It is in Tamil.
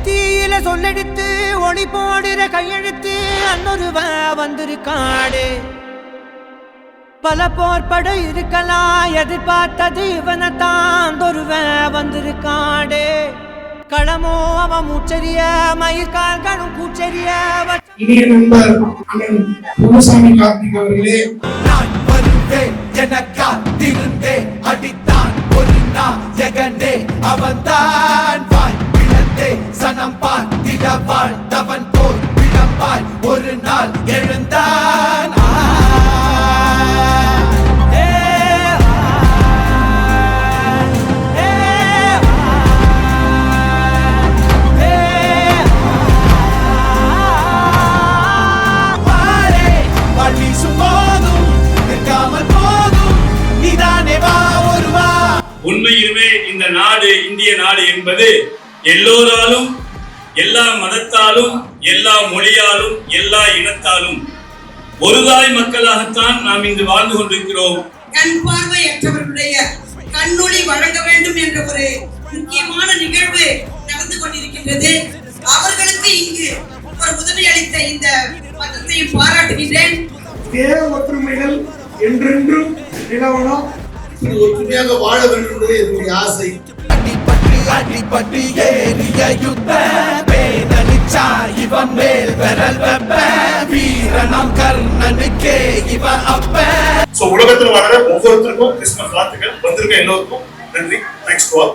தீயில சொல்லெடுத்து ஒளி போடுற கையெழுத்து அன்னொருவ வந்திருக்காடு. பல போர்பட இருக்கலாம் எதிர்பார்த்தது இவனைத்தான் ஒருவ வந்திருக்காடு. களமோ அவன் மூச்சரிய மயிர்கால்களும் கூச்சரிய. இனிய நண்பர் அண்ணன் குருசாமி கார்த்திக் அவர்களே, நான் வருவேன் எனக்காத்திருந்தே அடித்தான் ஒரு நாயகனே அவன்தான் வாய் பிளந்தே சனம் பார்த்திட வாழ்ந்தவன் போல் விளம்பாய் ஒரு நாள் எழுந்தான். உண்மையிலுமே இந்த நாடு இந்திய நாடு என்பது எல்லோராலும் எல்லா மதத்தாலும் எல்லா மொழியாலும் எல்லா இனத்தாலும் ஒருதாய் மக்களாகத்தான் நாம் இன்று வாழ்ந்து கொண்டிருக்கிறோம். கண் பார்வையற்றவர்களுடைய கண்ணொளி வழங்க வேண்டும் என்ற ஒரு முக்கியமான நிகழ்வு நடந்து கொண்டிருக்கின்றது. அவர்களுக்கு இங்கு ஒரு உதவி அளித்த இந்த மதத்தையும் பாராட்டுகின்றேன். ஒற்றுமைகள் என்றென்றும் நிலவணும், ஒற்றுமையாக வாழ வேண்டும் என்பது என்னுடைய ஆசை. அடிபட்டு ஏறிய யுத்த வேதனிச்சா இவன் மேல் விரல் வெப்ப வீரனாம் கர்ணனுக்கே இவன் அப்ப. உலகத்தில் வளர ஒவ்வொருத்தருக்கும் கிறிஸ்துமஸ் வாழ்த்துக்கள். வந்திருக்க எல்லோருக்கும் நன்றி. Thanks to all.